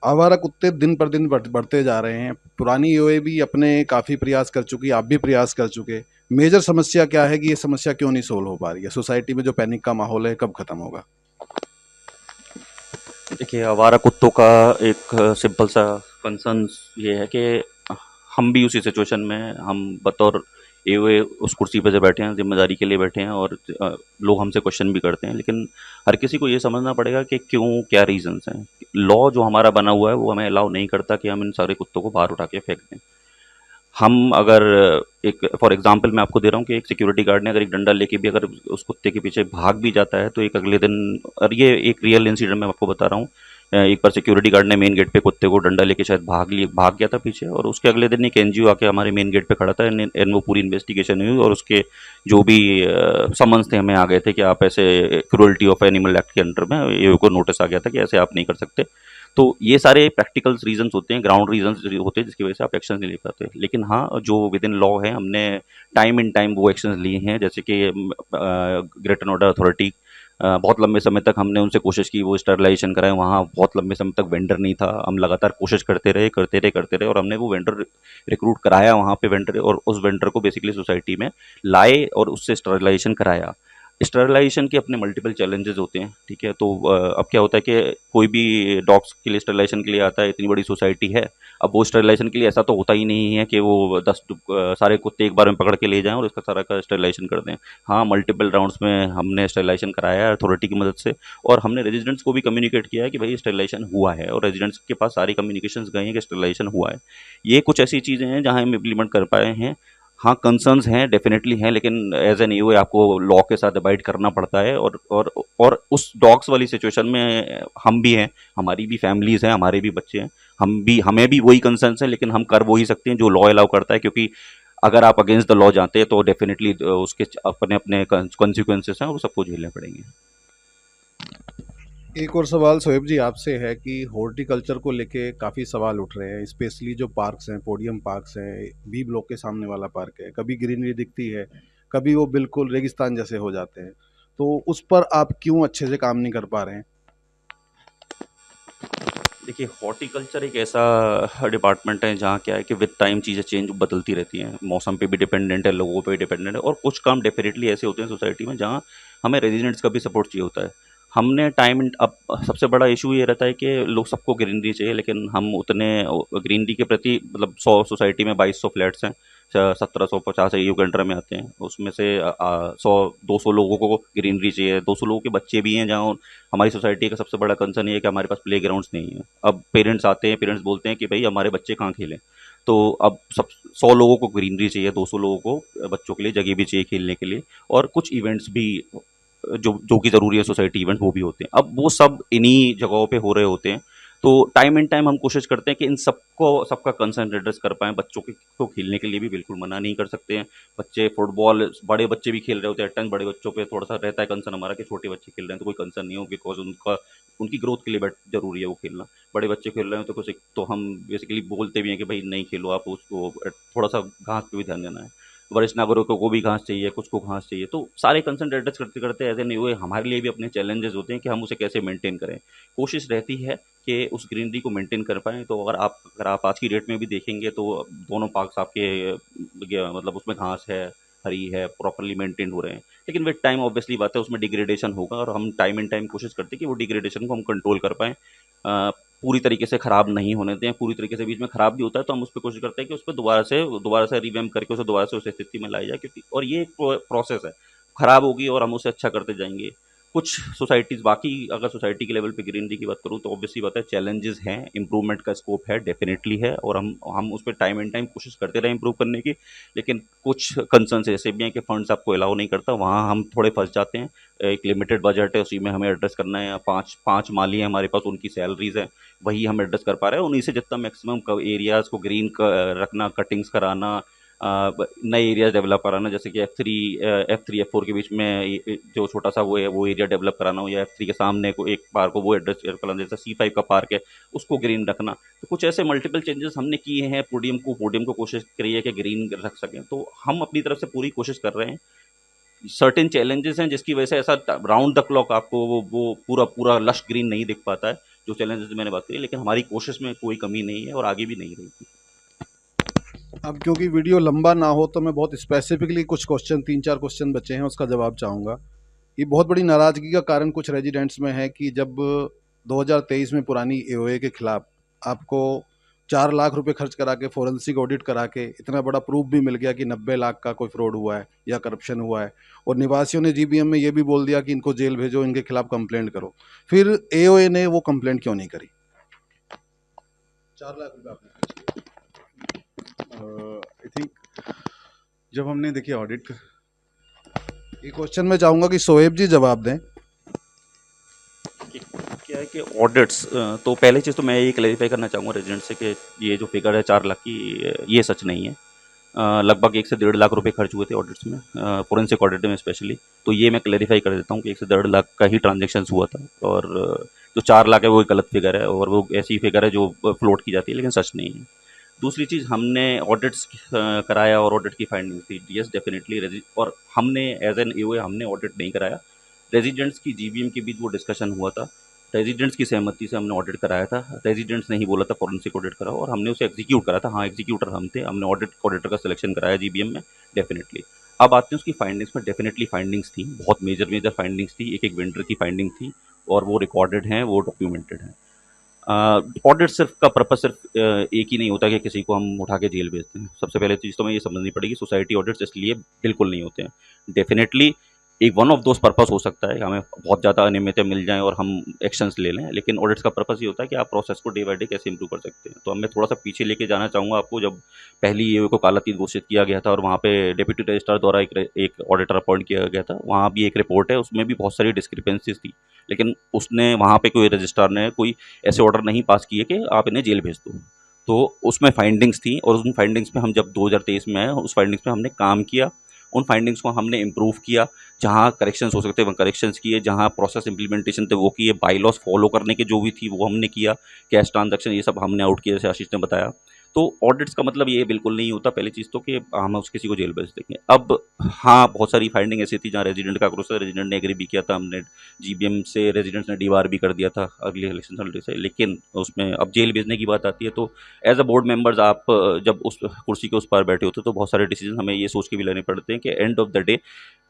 आवारा कुत्ते दिन पर दिन बढ़ते जा रहे हैं। पुरानी ईओए भी अपने काफ़ी प्रयास कर चुकी, आप भी प्रयास कर चुके। मेजर समस्या क्या है कि ये समस्या क्यों नहीं सोल्व हो पा रही है? सोसाइटी में जो पैनिक का माहौल है कब खत्म होगा? देखिए, आवारा कुत्तों का एक सिंपल सा कंसर्न ये है कि हम भी उसी सिचुएशन में हैं। हम बतौर एओए उस कुर्सी पे से बैठे हैं, जिम्मेदारी के लिए बैठे हैं, और लोग हमसे क्वेश्चन भी करते हैं, लेकिन हर किसी को ये समझना पड़ेगा कि क्यों, क्या रीजंस हैं। लॉ जो हमारा बना हुआ है वो हमें अलाउ नहीं करता कि हम इन सारे कुत्तों को बाहर उठा के फेंक दें। हम अगर एक फॉर एग्जांपल मैं आपको दे रहा हूँ कि एक सिक्योरिटी गार्ड ने अगर एक डंडा लेके भी अगर उस कुत्ते के पीछे भाग भी जाता है, तो एक अगले दिन, और ये एक रियल इंसिडेंट मैं आपको बता रहा हूँ। एक बार सिक्योरिटी गार्ड ने मेन गेट पे कुत्ते को डंडा लेके शायद भाग गया था पीछे, और उसके अगले दिन एक एनजीओ आके हमारे मेन गेट पे खड़ा था, एंड वो पूरी इन्वेस्टिगेशन हुई, और उसके जो भी समन्स थे हमें आ गए थे कि आप ऐसे क्रूअल्टी ऑफ एनिमल एक्ट के अंडर में ये को नोटिस आ गया था कि ऐसे आप नहीं कर सकते। तो ये सारे प्रैक्टिकल रीजंस होते हैं, ग्राउंड रीजंस होते हैं, जिसकी वजह से आप एक्शन नहीं ले पाते। लेकिन हाँ, जो विद इन लॉ है, हमने टाइम इन टाइम वो एक्शन लिए हैं, जैसे कि ग्रेटर नोएडा अथॉरिटी, बहुत लंबे समय तक हमने उनसे कोशिश की वो स्टरलाइजेशन कराएं। वहाँ बहुत लंबे समय तक वेंडर नहीं था, हम लगातार कोशिश करते रहे, और हमने वो वेंडर रिक्रूट कराया वहाँ पे वेंडर, और उस वेंडर को बेसिकली सोसाइटी में लाए और उससे स्टरलाइजेशन कराया। स्टरलाइजेशन के अपने मल्टीपल चैलेंजेस होते हैं, ठीक है। तो अब क्या होता है कि कोई भी डॉग्स के लिए स्टरलाइजेशन के लिए आता है, इतनी बड़ी सोसाइटी है, अब वो स्टरलाइजेशन के लिए ऐसा तो होता ही नहीं है कि वो 10 सारे कुत्ते एक बार में पकड़ के ले जाएं और इसका सारा का स्टरलाइजेशन कर दें। हाँ, मल्टीपल राउंड्स में हमने स्टरलाइजेशन कराया है अथॉरिटी की मदद से, और हमने रेजिडेंट्स को भी कम्युनिकेट किया है कि भाई स्टरलाइजेशन हुआ है, और रेजिडेंट्स के पास सारी कम्युनिकेशंस गए हैं कि स्टरलाइजेशन हुआ है। ये कुछ ऐसी चीज़ें हैं जहाँ हम इम्प्लीमेंट कर पाए हैं। हाँ, कंसर्न्स हैं, डेफ़िनेटली हैं, लेकिन एज़ एन ईओए आपको लॉ के साथ अबाइड करना पड़ता है, और उस डॉग्स वाली सिचुएशन में हम भी हैं, हमारी भी फैमिलीज़ हैं, हमारे भी बच्चे हैं, हमें भी वही कंसर्न्स हैं, लेकिन हम कर वो ही सकते हैं जो लॉ अलाउ करता है, क्योंकि अगर आप अगेंस्ट द लॉ जाते हैं तो डेफ़िनेटली उसके अपने कॉन्सिक्वेंसेस हैं, वो सबको झेलने पड़ेंगे। एक और सवाल शोएब जी आपसे है कि हॉर्टिकल्चर को लेके काफ़ी सवाल उठ रहे हैं, स्पेशली जो पार्क्स हैं, पोडियम पार्क्स हैं, बी ब्लॉक के सामने वाला पार्क है, कभी ग्रीनरी दिखती है, कभी वो बिल्कुल रेगिस्तान जैसे हो जाते हैं। तो उस पर आप क्यों अच्छे से काम नहीं कर पा रहे हैं? देखिए, हॉर्टिकल्चर एक ऐसा डिपार्टमेंट है जहाँ क्या है कि विद टाइम चीज़ें चेंज बदलती रहती हैं, मौसम पे भी डिपेंडेंट है, लोगों पे भी डिपेंडेंट है, और कुछ काम डेफिनेटली ऐसे होते हैं सोसाइटी में जहाँ हमें रेजिडेंट्स का भी सपोर्ट चाहिए होता है। हमने अब सबसे बड़ा इशू ये रहता है कि लोग, सबको ग्रीनरी चाहिए, लेकिन हम उतने ग्रीनरी के प्रति, मतलब 100 सोसाइटी में 2200 फ्लैट्स हैं, 1750 एयू के अंडर में आते हैं, उसमें से 100-200 लोगों को ग्रीनरी चाहिए, 200 लोगों के बच्चे भी हैं, जहाँ हमारी सोसाइटी का सबसे बड़ा कंसर्न ये है कि हमारे पास प्ले ग्राउंड्स नहीं है। अब पेरेंट्स आते हैं, पेरेंट्स बोलते हैं कि भाई हमारे बच्चे कहाँ खेलें, तो अब सब 100 लोगों को ग्रीनरी चाहिए, 200 लोगों को बच्चों के लिए जगह भी चाहिए खेलने के लिए, और कुछ इवेंट्स भी जो जो कि ज़रूरी है, सोसाइटी इवेंट्स वो भी होते हैं। अब वो सब इन्हीं जगहों पे हो रहे होते हैं, तो टाइम एंड टाइम हम कोशिश करते हैं कि इन सबका कंसर्न एड्रेस कर पाएँ। बच्चों के को खेलने के लिए भी बिल्कुल मना नहीं कर सकते हैं। बच्चे फुटबॉल, बड़े बच्चे भी खेल रहे होते हैं, एट टाइम बड़े बच्चों पे थोड़ा-सा रहता है कंसर्न हमारा कि छोटे बच्चे खेल रहे हैं तो कोई कंसर्न नहीं हो, बिकॉज़ उनकी ग्रोथ के लिए ज़रूरी है वो खेलना। बड़े बच्चे खेल रहे हैं तो कुछ, तो हम बेसिकली बोलते भी हैं कि भाई नहीं खेलो आप, उसको थोड़ा-सा घास पे भी ध्यान देना है। वरिष्ठ नागरिकों को भी घास चाहिए, कुछ को घास चाहिए। तो सारे कंसर्न एड्रेस करते करते एज एन ईओए हमारे लिए भी अपने चैलेंजेस होते हैं कि हम उसे कैसे मेंटेन करें। कोशिश रहती है कि उस ग्रीनरी को मेंटेन कर पाएँ। तो अगर आप आज की डेट में भी देखेंगे तो दोनों पार्क्स आपके मतलब उसमें घास है, हरी है, प्रॉपर्ली मेंटेन हो रहे हैं। लेकिन विद टाइम ऑब्वियसली बात है उसमें डिग्रेडेशन होगा, और हम टाइम एंड टाइम कोशिश करते हैं कि वो डिग्रेडेशन को हम कंट्रोल कर पाएँ। पूरी तरीके से ख़राब नहीं होने दें, पूरी तरीके से बीच में ख़राब भी होता है तो हम उस पे कोशिश करते हैं कि उस पे दोबारा से रिवैम्प करके उसे दोबारा से उस स्थिति में लाया जाए, क्योंकि और ये एक प्रोसेस है। ख़राब होगी और हम उसे अच्छा करते जाएँगे। कुछ सोसाइटीज़ बाकी, अगर सोसाइटी के लेवल पे ग्रीनरी की बात करूँ तो ऑब्वियसली बात है चैलेंजेस हैं, इम्प्रूवमेंट का स्कोप है, डेफ़िनेटली है, और हम उस पे टाइम एंड टाइम कोशिश करते रहे इम्प्रूव करने की। लेकिन कुछ कंसर्न्स ऐसे भी हैं कि फंड्स आपको अलाउ नहीं करता, वहाँ हम थोड़े फँस जाते हैं। एक लिमिटेड बजट है, उसी में हमें एड्रेस करना है। 5 माली हैं हमारे पास, उनकी सैलरीज़ हैं, वही हम एड्रेस कर पा रहे हैं। उन्हीं से जितना मैक्सिमम एरियाज़ को ग्रीन रखना, कटिंग्स कराना, नए एरियाज डेवलप कराना, जैसे कि F3 F4 के बीच में जो छोटा सा वो है वो एरिया डेवलप कराना हो, या F3 के सामने को एक पार्क हो वो एड्रेस कराना, जैसे C5 का पार्क है उसको ग्रीन रखना। तो कुछ ऐसे मल्टीपल चेंजेस हमने किए हैं। पोडियम को कोशिश करी है कि ग्रीन रख सकें, तो हम अपनी तरफ से पूरी कोशिश कर रहे हैं। सर्टेन चैलेंजेस हैं जिसकी वजह से ऐसा राउंड द क्लॉक आपको वो पूरा पूरा लश ग्रीन नहीं दिख पाता है, जो चैलेंजेस मैंने बात करी। लेकिन हमारी कोशिश में कोई कमी नहीं है और आगे भी नहीं रहेगी। अब क्योंकि वीडियो लंबा ना हो तो मैं बहुत स्पेसिफिकली कुछ क्वेश्चन, 3-4 क्वेश्चन बचे हैं, उसका जवाब चाहूँगा। ये बहुत बड़ी नाराज़गी का कारण कुछ रेजिडेंट्स में है कि जब 2023 में पुरानी एओए के खिलाफ आपको 4 लाख रुपए खर्च करा के, फोरेंसिक ऑडिट करा के इतना बड़ा प्रूफ भी मिल गया कि 90 लाख का कोई फ्रॉड हुआ है या करप्शन हुआ है, और निवासियों ने जीबीएम में ये भी बोल दिया कि इनको जेल भेजो, इनके खिलाफ कंप्लेंट करो, फिर एओए ने वो कंप्लेंट क्यों नहीं करी? 4 लाख रुपए आपने आई थिंक जब हमने देखिए ऑडिट ये क्वेश्चन मैं चाहूंगा कि सोएब जी जवाब दें। क्या है कि ऑडिट्स, तो पहली चीज़ तो मैं ये क्लैरिफाई करना चाहूँगा रेजिडेंट से कि ये जो फिगर है 4 लाख की, ये सच नहीं है। लगभग 1 से 1.5 लाख रुपए खर्च हुए थे ऑडिट्स में, फोरेंसिक ऑडिट में स्पेशली। तो ये मैं क्लैरिफाई कर देता हूँ कि 1 से 1.5 लाख का ही ट्रांजेक्शन्स हुआ था, और जो 4 लाख है वो एक गलत फिगर है, और वो ऐसी फिगर है जो फ्लोट की जाती है, लेकिन सच नहीं है। दूसरी चीज़, हमने ऑडिट्स कराया और ऑडिट की फाइंडिंग थी, यस डेफिनेटली। और हमने एज एन ईओए हमने ऑडिट नहीं कराया, रेजिडेंट्स की जीबीएम के बीच वो डिस्कशन हुआ था, रेजिडेंट्स की सहमति से हमने ऑडिट कराया था। रेजिडेंट्स ने ही बोला था फॉरेंसिक ऑडिट कराओ, और हमने उसे एग्जीक्यूट करा था। हाँ, एग्जीक्यूटर हम थे, हमने ऑडिटर का सिलेक्शन कराया जीबीएम में, डेफिनेटली। अब आते हैं उसकी फाइंडिंग्स में। डेफिनेटली फाइंडिंग्स थी, बहुत मेजर फाइंडिंग्स थी, एक एक वेंडर की फाइंडिंग थी, और वो रिकॉर्डेड हैं, वो डॉक्यूमेंटेड हैं। ऑडिट सिर्फ का पर्पस सिर्फ एक ही नहीं होता कि किसी को हम उठा के जेल भेजते हैं। सबसे पहले चीज़ तो मैं ये समझनी पड़ेगी, सोसाइटी ऑडिट्स इसलिए बिल्कुल नहीं होते हैं। डेफिनेटली एक वन ऑफ दोज पर्पस हो सकता है कि हमें बहुत ज़्यादा अनियमितता मिल जाएँ और हम एक्शंस ले लें, लेकिन ऑडिट्स का पर्पस ये होता है कि आप प्रोसेस को डे बाय डे कैसे इंप्रूव कर सकते हैं। तो अब मैं थोड़ा सा पीछे लेके जाना चाहूँगा आपको, जब पहली ईओए को कालातीत घोषित किया गया था और वहाँ पे डेप्यूटी रजिस्ट्रार द्वारा एक ऑडिटर अपॉइंट किया गया था, वहाँ भी एक रिपोर्ट है, उसमें भी बहुत सारी डिस्क्रिपेंसीज थी। लेकिन उसने वहाँ पे कोई रजिस्ट्रार ने कोई ऐसे ऑर्डर नहीं पास किए कि आप इन्हें जेल भेज दो। तो उसमें फाइंडिंग्स थी, और उन फाइंडिंग्स पे हम जब 2023 में आए, उस फाइंडिंग्स पे हमने काम किया, उन फाइंडिंग्स को हमने इम्प्रूव किया। जहाँ करेक्शंस हो सकते हैं वहाँ करेक्शंस किए, जहाँ प्रोसेस इंप्लीमेंटेशन थे वो किए, बाईलॉज फॉलो करने के जो भी थी वो हमने किया, कैश ट्रांजैक्शन ये सब हमने आउट किया, जैसे आशीष ने बताया। तो ऑडिट्स का मतलब ये बिल्कुल नहीं होता पहली चीज़ तो कि हम उस किसी को जेल भेज देंगे। अब हाँ, बहुत सारी फाइंडिंग ऐसी थी जहाँ रेजिडेंट का क्रोस, रेजिडेंट ने एग्री भी किया था, हमने जीबीएम से रेजिडेंट्स ने डीवार भी कर दिया था अगले इलेक्शन सैलरी से। लेकिन उसमें अब जेल भेजने की बात आती है तो एज अ बोर्ड मेंबर्स आप जब उस कुर्सी के उस पार बैठे होते तो बहुत सारे डिसीजन हमें ये सोच के भी लेने पड़ते हैं कि एंड ऑफ द डे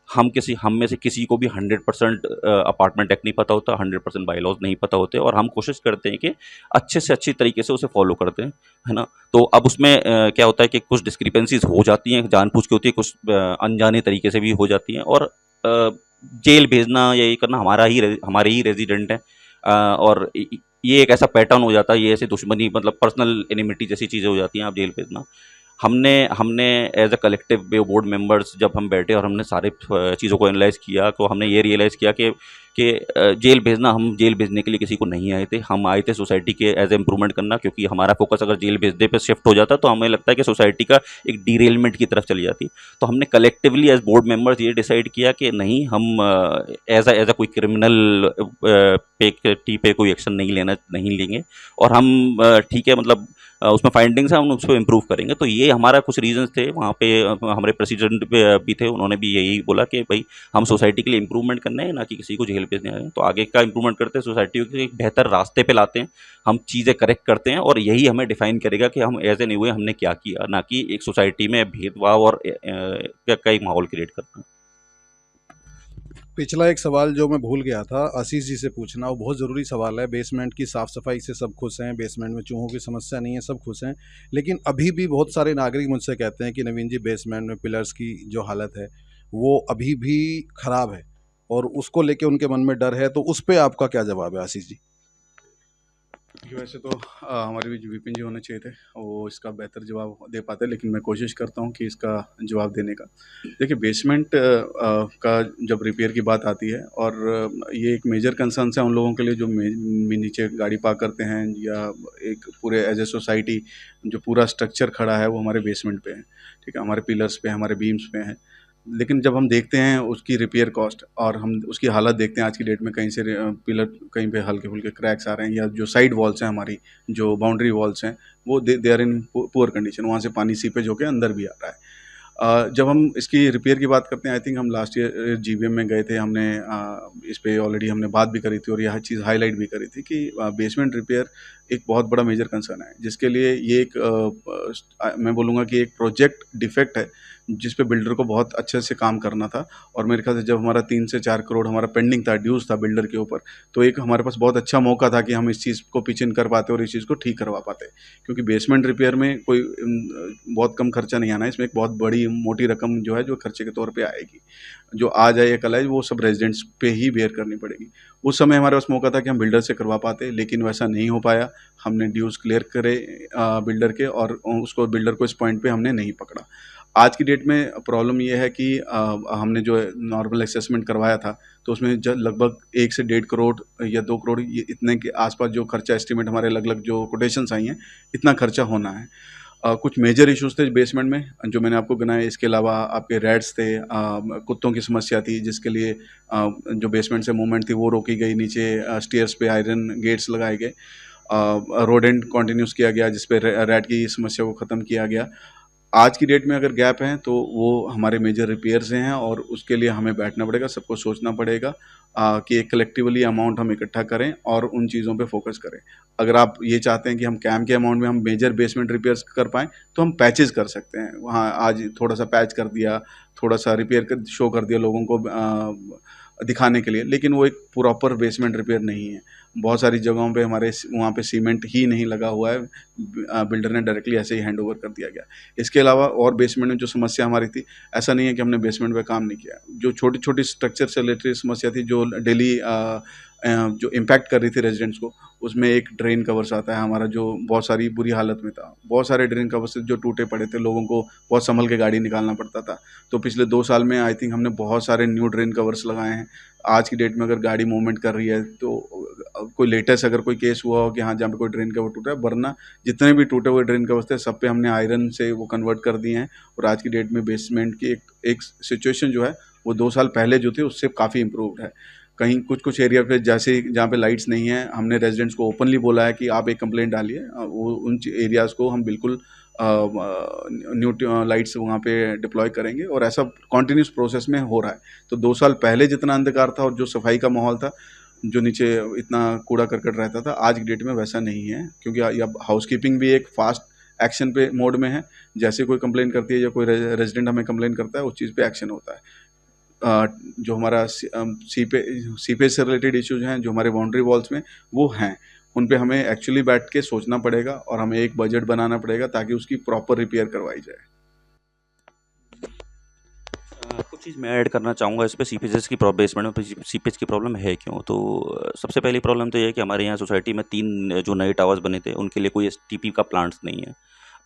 हम में से किसी को भी 100% अपार्टमेंट एक्ट नहीं पता होता, 100% बाईलॉज नहीं पता होते, और हम कोशिश करते हैं कि अच्छे से अच्छी तरीके से उसे फॉलो करते हैं, है ना। तो अब उसमें क्या होता है कि कुछ डिस्क्रिपेंसीज हो जाती हैं, जानबूझ के होती है, कुछ अनजाने तरीके से भी हो जाती हैं, और जेल भेजना या ये करना हमारे ही रेजिडेंट हैं, और ये एक ऐसा पैटर्न हो जाता है, ये ऐसे दुश्मनी मतलब पर्सनल एनिमिटी जैसी चीज़ें हो जाती हैं आप जेल भेजना। हमने हमने as a collective board members जब हम बैठे और हमने सारे चीज़ों को एनालाइज़ किया, तो हमने ये रियलाइज़ किया कि जेल भेजना, हम जेल भेजने के लिए किसी को नहीं आए थे, हम आए थे सोसाइटी के एज ए इम्प्रूवमेंट करना, क्योंकि हमारा फोकस अगर जेल भेजने पे शिफ्ट हो जाता तो हमें लगता है कि सोसाइटी का एक डीरेलमेंट की तरफ चली जाती। तो हमने कलेक्टिवली एज बोर्ड मेंबर्स ये डिसाइड किया कि नहीं, हम एज अ कोई क्रिमिनल पे कोई एक्शन नहीं लेंगे, और हम ठीक है मतलब उसमें फाइंडिंग्स हैं, हम उसको इम्प्रूव करेंगे। तो ये हमारा कुछ रीजंस थे वहाँ पे। हमारे प्रेसिडेंट भी थे, उन्होंने भी यही बोला कि भाई हम सोसाइटी के लिए इम्प्रूवमेंट करना है, ना कि किसी को जेल भेजने आए हैं। तो आगे का इम्प्रूवमेंट करते हैं, सोसाइटी को एक बेहतर रास्ते पे लाते हैं, हम चीज़ें करेक्ट करते हैं, और यही हमें डिफाइन करेगा कि हम एज एन यूए हमने क्या किया, ना कि एक सोसाइटी में भेदभाव और का एक माहौल क्रिएट करना। पिछला एक सवाल जो मैं भूल गया था आशीष जी से पूछना, वो बहुत ज़रूरी सवाल है। बेसमेंट की साफ़ सफाई से सब खुश हैं, बेसमेंट में चूहों की समस्या नहीं है, सब खुश हैं। लेकिन अभी भी बहुत सारे नागरिक मुझसे कहते हैं कि नवीन जी, बेसमेंट में पिलर्स की जो हालत है वो अभी भी ख़राब है, और उसको लेके उनके मन में डर है। तो उस पे आपका क्या जवाब है आशीष जी? कि वैसे तो हमारे बीच विपिन जी होने चाहिए थे, वो इसका बेहतर जवाब दे पाते, लेकिन मैं कोशिश करता हूँ कि इसका जवाब देने का। देखिए, बेसमेंट का जब रिपेयर की बात आती है, और ये एक मेजर कंसर्न्स है उन लोगों के लिए जो नीचे गाड़ी पार्क करते हैं, या एक पूरे एज ए सोसाइटी जो पूरा स्ट्रक्चर खड़ा है वो हमारे बेसमेंट पे है, ठीक है, हमारे पिलर्स पे, हमारे बीम्स पे है। लेकिन जब हम देखते हैं उसकी रिपेयर कॉस्ट, और हम उसकी हालत देखते हैं आज की डेट में, कहीं से पिलर कहीं पे हल्के-फुल्के क्रैक्स आ रहे हैं, या जो साइड वॉल्स हैं हमारी, जो बाउंड्री वॉल्स हैं, वो they are in poor condition, वहाँ से पानी सीपेज होके अंदर भी आ रहा है। जब हम इसकी रिपेयर की बात करते हैं, आई थिंक हम लास्ट ईयर जीवीएम में गए थे, हमने इस पे ऑलरेडी हमने बात भी करी थी, और यह चीज़ हाईलाइट भी करी थी कि बेसमेंट रिपेयर एक बहुत बड़ा मेजर कंसर्न है, जिसके लिए ये एक मैं बोलूँगा कि एक प्रोजेक्ट डिफेक्ट है, जिस पे बिल्डर को बहुत अच्छे से काम करना था। और मेरे ख्याल से जब हमारा 3 से 4 करोड़ हमारा पेंडिंग था, ड्यूज़ था बिल्डर के ऊपर, तो एक हमारे पास बहुत अच्छा मौका था कि हम इस चीज़ को पिच इन कर पाते और इस चीज़ को ठीक करवा पाते। क्योंकि बेसमेंट रिपेयर में कोई बहुत कम खर्चा नहीं आना है, इसमें एक बहुत बड़ी मोटी रकम जो है, जो खर्चे के तौर पे आएगी, जो आ जाए या कल आए, वो सब रेजिडेंट्स पे ही बेयर करनी पड़ेगी। उस समय हमारे पास मौका था कि हम बिल्डर से करवा पाते, लेकिन वैसा नहीं हो पाया। हमने ड्यूज़ क्लियर करे बिल्डर के, और उसको बिल्डर को इस पॉइंट पे हमने नहीं पकड़ा। आज की डेट में प्रॉब्लम ये है कि हमने जो नॉर्मल असेसमेंट करवाया था, तो उसमें लगभग 1 से 1.5 करोड़ या 2 करोड़, ये इतने के आसपास जो खर्चा एस्टिमेट हमारे अलग-अलग जो कोटेशंस आई हैं, इतना खर्चा होना है। कुछ मेजर इश्यूज़ थे बेसमेंट में, जो मैंने आपको गिनाए। इसके अलावा आपके रैट्स थे, कुत्तों की समस्या थी, जिसके लिए जो बेसमेंट से मूवमेंट थी वो रोकी गई, नीचे स्टेयर्स पे आयरन गेट्स लगाए गए, रोडेंट कंटिन्यूस किया गया, जिस पे रैट की समस्या को ख़त्म किया गया। आज की डेट में अगर गैप हैं, तो वो हमारे मेजर रिपेयर से हैं, और उसके लिए हमें बैठना पड़ेगा, सबको सोचना पड़ेगा कि एक कलेक्टिवली अमाउंट हम इकट्ठा करें और उन चीज़ों पे फोकस करें। अगर आप ये चाहते हैं कि हम कैम के अमाउंट में हम मेजर बेसमेंट रिपेयर्स कर पाएँ, तो हम पैचेज़ कर सकते हैं। वहाँ आज थोड़ा-सा पैच कर दिया, थोड़ा-सा रिपेयर कर शो कर दिया लोगों को दिखाने के लिए, लेकिन वो एक प्रॉपर बेसमेंट रिपेयर नहीं है। बहुत सारी जगहों पे हमारे वहाँ पे सीमेंट ही नहीं लगा हुआ है, बिल्डर ने डायरेक्टली ऐसे ही हैंडओवर कर दिया गया। इसके अलावा और बेसमेंट में जो समस्या हमारी थी, ऐसा नहीं है कि हमने बेसमेंट पे काम नहीं किया। जो छोटी-छोटी स्ट्रक्चर से रिलेटेड समस्या थी, जो डेली जो इम्पैक्ट कर रही थी रेज़िडेंट्स को, उसमें एक ड्रेन कवर्स आता है हमारा, जो बहुत सारी बुरी हालत में था। बहुत सारे ड्रेन कवर्स जो टूटे पड़े थे, लोगों को बहुत सँभल के गाड़ी निकालना पड़ता था। तो पिछले 2 साल में आई थिंक हमने बहुत सारे न्यू ड्रेन कवर्स लगाए हैं। आज की डेट में अगर गाड़ी मूवमेंट कर रही है, तो कोई लेटेस्ट अगर कोई केस हुआ हो कि हाँ, जहाँ पे कोई ड्रेन कवर टूटा है, वरना जितने भी टूटे हुए ड्रेन कवर्स थे, सब पे हमने आयरन से वो कन्वर्ट कर दिए हैं। और आज की डेट में बेसमेंट की एक सिचुएशन जो है, वो 2 साल पहले जो थी उससे काफ़ी इम्प्रूव्ड है। कहीं कुछ-कुछ एरिया पे, जैसे जहाँ पे लाइट्स नहीं है, हमने रेज़िडेंट्स को ओपनली बोला है कि आप एक कंप्लेंट डालिए। वो उन एरियाज़ को हम बिल्कुल न्यू लाइट्स वहाँ पे डिप्लॉय करेंगे, और ऐसा कंटिन्यूअस प्रोसेस में हो रहा है। तो 2 साल पहले जितना अंधकार था और जो सफाई का माहौल था, जो नीचे इतना कूड़ा-करकट रहता था, आज की डेट में वैसा नहीं है, क्योंकि अब हाउसकीपिंग भी एक फ़ास्ट एक्शन पे मोड में है। जैसे कोई कंप्लेंट करती है या कोई रेज़िडेंट हमें कंप्लेंट करता है, उस चीज़ पे एक्शन होता है। जो हमारा सीपेज से रिलेटेड इश्यूज़ हैं, जो हमारे बाउंड्री वॉल्स में, वो हैं। उन पे हमें एक्चुअली बैठ के सोचना पड़ेगा, और हमें एक बजट बनाना पड़ेगा, ताकि उसकी प्रॉपर रिपेयर करवाई जाए। कुछ चीज़ मैं ऐड करना चाहूँगा इस पे, सीपेजेस की बेसमेंट में सीपेज की प्रॉब्लम है क्यों। तो सबसे पहली प्रॉब्लम तो ये है कि हमारे यहाँ सोसाइटी में 3 जो नए टावर्स बने थे, उनके लिए कोई एसटीपी का प्लांट्स नहीं है।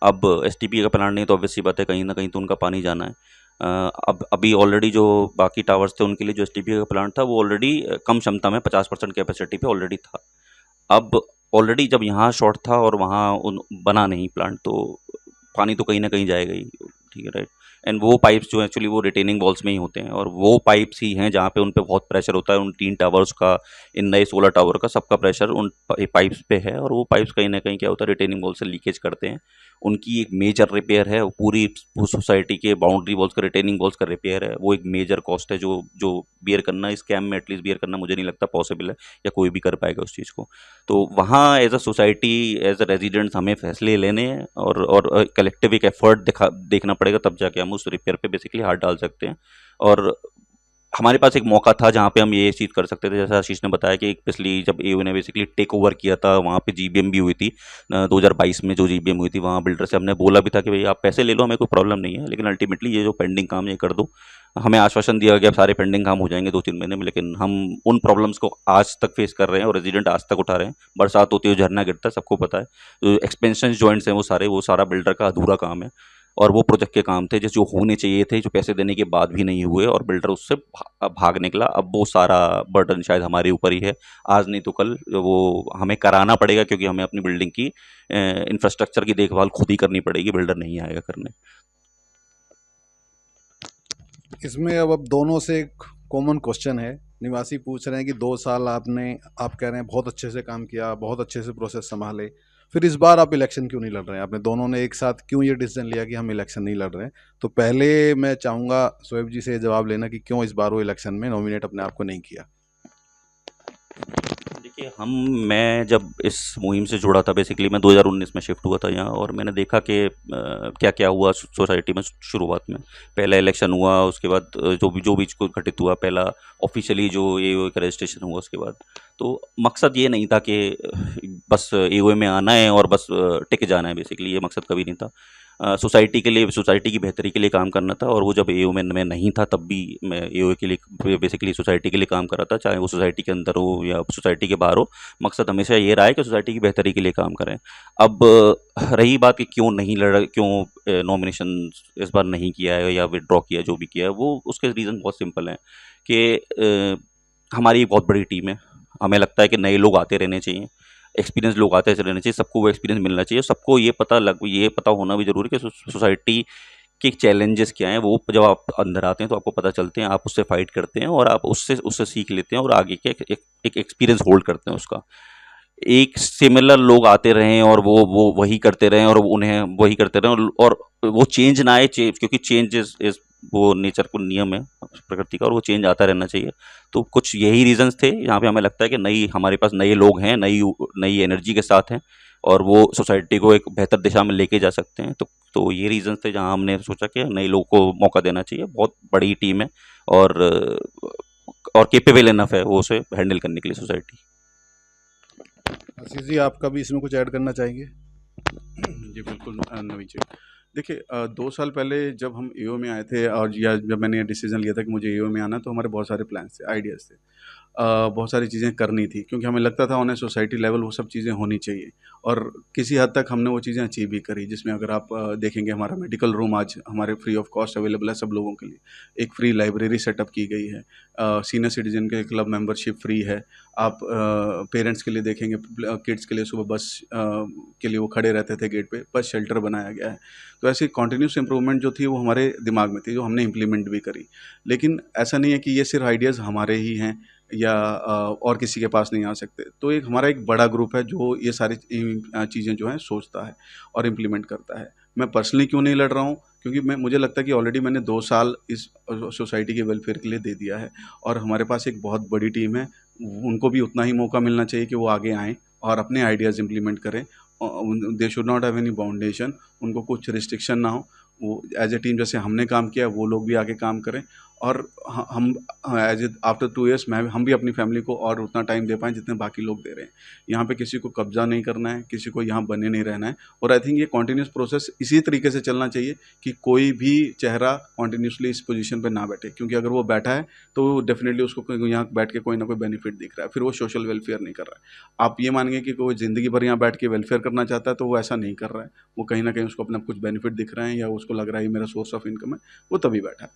अब एसटीपी का प्लांट नहीं तो ऑब्वियस सी बात है, कहीं ना कहीं तो उनका पानी जाना है। अब अभी ऑलरेडी जो बाकी टावर्स थे, उनके लिए जो एसटीपी का प्लांट था, वो ऑलरेडी कम क्षमता में 50% कैपेसिटी पे ऑलरेडी था। अब ऑलरेडी जब यहाँ शॉर्ट था और वहाँ बना नहीं प्लांट, तो पानी तो कहीं ना कहीं जाएगा ही, ठीक है, राइट। एंड वो पाइप्स जो एक्चुअली वो रिटेनिंग वॉल्स में ही होते हैं, और वो पाइप्स ही हैं जहाँ पे उन पे बहुत प्रेशर होता है। उन 3 टावर्स का, इन नए 16 टावर का सबका प्रेशर उन पाइप्स पे है, और वो पाइप्स कहीं ना कहीं क्या होता है, रिटेनिंग वॉल से लीकेज करते हैं। उनकी एक मेजर रिपेयर है, वो पूरी सोसाइटी के बाउंड्री वॉल्स का, रिटेनिंग वॉल्स का रिपेयर है। वो एक मेजर कॉस्ट है जो जो बियर करना, इस कैम्प में एटलीस्ट बियर करना मुझे नहीं लगता पॉसिबल है, या कोई भी कर पाएगा उस चीज़ को। तो वहाँ as a society, as a residents हमें फैसले लेने हैं, और कलेक्टिव एक एफर्ट देखना पड़ेगा, तब जाके हम उस रिपेयर पे बेसिकली हाथ डाल सकते हैं। और हमारे पास एक मौका था जहाँ पे हम ये चीज़ कर सकते थे, जैसा आशीष ने बताया कि एक पिछली जब एओ ने बेसिकली टेक ओवर किया था, वहाँ पे जीबीएम भी हुई थी 2022 में। जो जीबीएम हुई थी वहाँ बिल्डर से हमने बोला भी था कि भाई आप पैसे ले लो, हमें कोई प्रॉब्लम नहीं है, लेकिन अल्टीमेटली ये जो पेंडिंग काम ये कर दो। हमें आश्वासन दिया गया अब सारे पेंडिंग काम हो जाएंगे 2-3 महीने में, लेकिन हम उन प्रॉब्लम्स को आज तक फेस कर रहे हैं, और रेजिडेंट आज तक उठा रहे हैं। बरसात होती है, झरना गिरता है, सबको पता है। जो एक्सपेंशन जॉइंट्स हैं वो सारा बिल्डर का अधूरा काम है, और वो प्रोजेक्ट के काम थे जो होने चाहिए थे, जो पैसे देने के बाद भी नहीं हुए, और बिल्डर उससे भाग निकला। अब वो सारा बर्डन शायद हमारे ऊपर ही है, आज नहीं तो कल वो हमें कराना पड़ेगा, क्योंकि हमें अपनी बिल्डिंग की इंफ्रास्ट्रक्चर की देखभाल खुद ही करनी पड़ेगी, बिल्डर नहीं आएगा करने। इसमें अब दोनों से एक कॉमन क्वेश्चन है। निवासी पूछ रहे हैं कि 2 साल आप कह रहे हैं बहुत अच्छे से काम किया, बहुत अच्छे से प्रोसेस संभाले, फिर इस बार आप इलेक्शन क्यों नहीं लड़ रहे हैं? आपने दोनों ने एक साथ क्यों ये डिसीजन लिया कि हम इलेक्शन नहीं लड़ रहे हैं? तो पहले मैं चाहूँगा शोएब जी से ये जवाब लेना कि क्यों इस बार वो इलेक्शन में नॉमिनेट अपने आप को नहीं किया। देखिए, मैं जब इस मुहिम से जुड़ा था, बेसिकली मैं 2019 में शिफ्ट हुआ था यहाँ, और मैंने देखा कि क्या क्या हुआ सोसाइटी में शुरुआत में। पहला इलेक्शन हुआ, उसके बाद जो भी कुछ घटित हुआ, पहला ऑफिशियली जो एओए का रजिस्ट्रेशन हुआ, उसके बाद तो मकसद ये नहीं था कि बस एओए में आना है और बस टिक जाना है, बेसिकली ये मकसद कभी नहीं था। सोसाइटी के लिए, सोसाइटी की बेहतरी के लिए काम करना था, और वो जब एओ में मैं नहीं था तब भी मैं एओ के लिए बेसिकली सोसाइटी के लिए काम कर रहा था, चाहे वो सोसाइटी के अंदर हो या सोसाइटी के बाहर हो। मकसद हमेशा ये रहा है कि सोसाइटी की बेहतरी के लिए काम करें। अब रही बात कि क्यों नहीं लड़ा, क्यों नॉमिनेशन इस बार नहीं किया है या विड्रॉ किया, जो भी किया है, वो उसके रीज़न बहुत सिंपल हैं कि हमारी एक बहुत बड़ी टीम है। हमें लगता है कि नए लोग आते रहने चाहिए, एक्सपीरियंस लोग आते रहने चाहिए, सबको वो एक्सपीरियंस मिलना चाहिए। सबको ये पता होना भी ज़रूरी है कि सोसाइटी के चैलेंजेस क्या हैं। वो जब आप अंदर आते हैं तो आपको पता चलते हैं, आप उससे फाइट करते हैं, और आप उससे उससे सीख लेते हैं, और आगे के एक एक्सपीरियंस होल्ड करते हैं उसका। एक सिमिलर लोग आते रहें और वो वही करते रहें, और उन्हें वही करते रहें, और वो चेंज ना आए, क्योंकि चेंज इज वो नेचर को नियम है प्रकृति का, और वो चेंज आता रहना चाहिए। तो कुछ यही रीजंस थे यहाँ पे। हमें लगता है कि हमारे पास नए लोग हैं, नई नई एनर्जी के साथ हैं, और वो सोसाइटी को एक बेहतर दिशा में लेके जा सकते हैं। तो ये रीजंस थे जहाँ हमने सोचा कि नए लोगों को मौका देना चाहिए। बहुत बड़ी टीम है, और केपेबल इनफ है वो उसे हैंडल करने के लिए सोसाइटी। आशीष जी, आपका भी इसमें कुछ ऐड करना चाहेंगे? जी बिल्कुल नवीन जी। देखिए 2 साल पहले जब हम एओ में आए थे, और या जब मैंने ये डिसीज़न लिया था कि मुझे एओ में आना, तो हमारे बहुत सारे प्लान्स थे, आइडियाज़ थे। बहुत सारी चीज़ें करनी थी, क्योंकि हमें लगता था ऑन ए सोसाइटी लेवल वो सब चीज़ें होनी चाहिए, और किसी हद तक हमने वो चीज़ें अचीव भी करी। जिसमें अगर आप देखेंगे, हमारा मेडिकल रूम आज हमारे फ्री ऑफ कॉस्ट अवेलेबल है सब लोगों के लिए। एक फ्री लाइब्रेरी सेटअप की गई है, सीनियर सिटीजन के क्लब मेंबरशिप फ्री है। आप पेरेंट्स के लिए देखेंगे, किड्स के लिए सुबह बस के लिए वो खड़े रहते थे गेट पे, बस शेल्टर बनाया गया है। तो ऐसी कॉन्टिन्यूस इम्प्रूवमेंट जो थी वो हमारे दिमाग में थी, जो हमने इम्प्लीमेंट भी करी। लेकिन ऐसा नहीं है कि ये सिर्फ आइडियाज़ हमारे ही हैं या और किसी के पास नहीं आ सकते। तो एक हमारा एक बड़ा ग्रुप है जो ये सारी चीज़ें जो हैं सोचता है और इम्प्लीमेंट करता है। मैं पर्सनली क्यों नहीं लड़ रहा हूँ, क्योंकि मुझे लगता है कि ऑलरेडी मैंने 2 साल इस सोसाइटी के वेलफेयर के लिए दे दिया है, और हमारे पास एक बहुत बड़ी टीम है। उनको भी उतना ही मौका मिलना चाहिए कि वो आगे आएँ और अपने आइडियाज़ इम्प्लीमेंट करें। They should not have any boundation, उनको कुछ रिस्ट्रिक्शन ना हो। वो एज ए टीम जैसे हमने काम किया, वो लोग भी आगे काम करें, और हम एज ए आफ्टर 2 ईयर्स हम भी अपनी फैमिली को और उतना टाइम दे पाएँ जितने बाकी लोग दे रहे हैं। यहाँ पे किसी को कब्जा नहीं करना है, किसी को यहाँ बने नहीं रहना है। और आई थिंक ये कॉन्टिन्यूस प्रोसेस इसी तरीके से चलना चाहिए कि कोई भी चेहरा कॉन्टिन्यूसली इस पोजीशन पे ना बैठे, क्योंकि अगर वो बैठा है तो डेफिनेटली उसको यहाँ बैठ के कोई ना कोई बेनिफिट दिख रहा है, फिर वो सोशल वेलफेयर नहीं कर रहा है। आप ये मानेंगे कि कोई ज़िंदगी भर यहाँ बैठ के वेलफेयर करना चाहता है, तो वो ऐसा नहीं कर रहा है। वो कहीं ना कहीं उसको अपना कुछ बेनिफिट दिख रहे हैं, या उसको लग रहा है ये मेरा सोर्स ऑफ इनकम है, वो तभी बैठा है।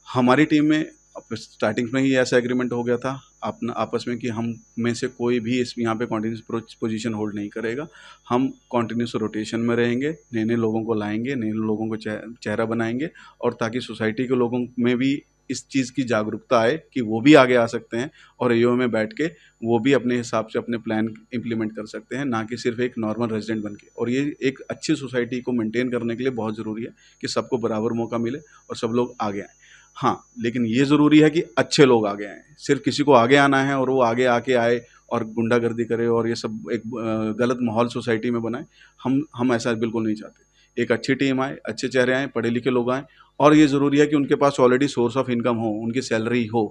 हमारी टीम में अब स्टार्टिंग में ही ऐसा एग्रीमेंट हो गया था अपना आपस में कि हम में से कोई भी इस यहाँ पे कॉन्टीन्यूस पोजीशन होल्ड नहीं करेगा। हम कॉन्टीन्यूस रोटेशन में रहेंगे, नए नए लोगों को लाएंगे, नए लोगों को चेहरा बनाएंगे, और ताकि सोसाइटी के लोगों में भी इस चीज़ की जागरूकता आए कि वो भी आगे आ सकते हैं और एओ में बैठ के वो भी अपने हिसाब से अपने प्लान इम्प्लीमेंट कर सकते हैं, ना कि सिर्फ एक नॉर्मल रेजिडेंट बन के। और ये एक अच्छी सोसाइटी को मेंटेन करने के लिए बहुत ज़रूरी है कि सबको बराबर मौका मिले और सब लोग आगे आएँ। हाँ, लेकिन ये ज़रूरी है कि अच्छे लोग आगे आएँ। सिर्फ किसी को आगे आना है और वो आगे आके आए और गुंडागर्दी करे और ये सब एक गलत माहौल सोसाइटी में बनाए, हम ऐसा बिल्कुल नहीं चाहते। एक अच्छी टीम आए, अच्छे चेहरे आएँ, पढ़े लिखे लोग आएँ, और ये ज़रूरी है कि उनके पास ऑलरेडी सोर्स ऑफ इनकम हो, उनकी सैलरी हो,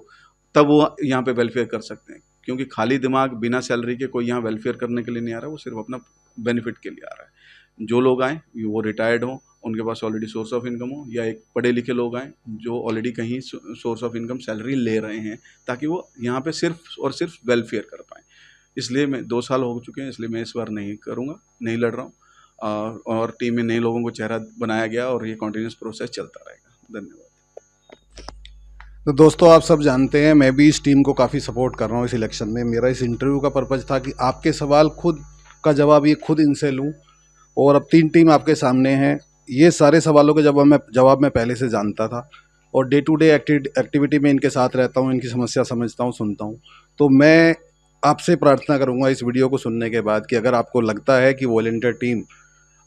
तब वो यहाँ पे वेलफेयर कर सकते हैं। क्योंकि खाली दिमाग बिना सैलरी के कोई यहाँ वेलफेयर करने के लिए नहीं आ रहा, वो सिर्फ अपना बेनिफिट के लिए आ रहा है। जो लोग आएँ वो रिटायर्ड हों, उनके पास ऑलरेडी सोर्स ऑफ इनकम हो, या एक पढ़े लिखे लोग आएँ जो ऑलरेडी कहीं सोर्स ऑफ इनकम सैलरी ले रहे हैं, ताकि वो यहाँ पे सिर्फ और सिर्फ वेलफेयर कर पाएँ। इसलिए मैं 2 साल हो चुके हैं, इसलिए मैं इस बार नहीं करूँगा, नहीं लड़ रहा हूँ। और टीम में नए लोगों को चेहरा बनाया गया और ये कंटिन्यूस प्रोसेस चलता रहेगा। धन्यवाद। तो दोस्तों, आप सब जानते हैं मैं भी इस टीम को काफ़ी सपोर्ट कर रहा हूँ इस इलेक्शन में। मेरा इस इंटरव्यू का पर्पज़ था कि आपके सवाल खुद का जवाब ये खुद इनसे लूँ, और अब 3 टीम आपके सामने हैं। ये सारे सवालों के जवाब मैं पहले से जानता था, और डे टू डे एक्टिविटी में इनके साथ रहता हूँ, इनकी समस्या समझता हूँ, सुनता हूँ। तो मैं आपसे प्रार्थना करूँगा इस वीडियो को सुनने के बाद कि अगर आपको लगता है कि वॉलंटियर टीम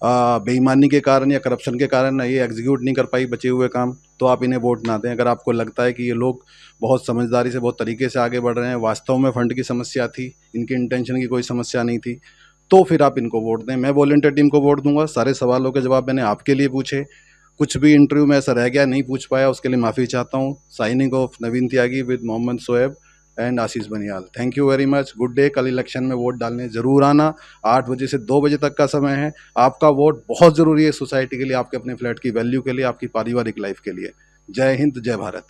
बेईमानी के कारण या करप्शन के कारण ये एग्जीक्यूट नहीं कर पाई बचे हुए काम, तो आप इन्हें वोट ना दें। अगर आपको लगता है कि ये लोग बहुत समझदारी से, बहुत तरीके से आगे बढ़ रहे हैं, वास्तव में फंड की समस्या थी, इनके इंटेंशन की कोई समस्या नहीं थी, तो फिर आप इनको वोट दें। मैं वॉलंटियर टीम को वोट दूंगा। सारे सवालों के जवाब मैंने आपके लिए पूछे। कुछ भी इंटरव्यू में ऐसा रह गया, नहीं पूछ पाया, उसके लिए माफ़ी चाहता हूँ। Signing off, Naveen Tyagi with Mohammad Shoaib and Ashish Baniyal. Thank you very much, good day. कल इलेक्शन में वोट डालने ज़रूर आना। 8 बजे से 2 बजे तक का समय है। आपका वोट बहुत ज़रूरी है सोसाइटी के लिए, आपके अपने फ्लैट की वैल्यू के लिए, आपकी पारिवारिक लाइफ के लिए। जय हिंद, जय भारत।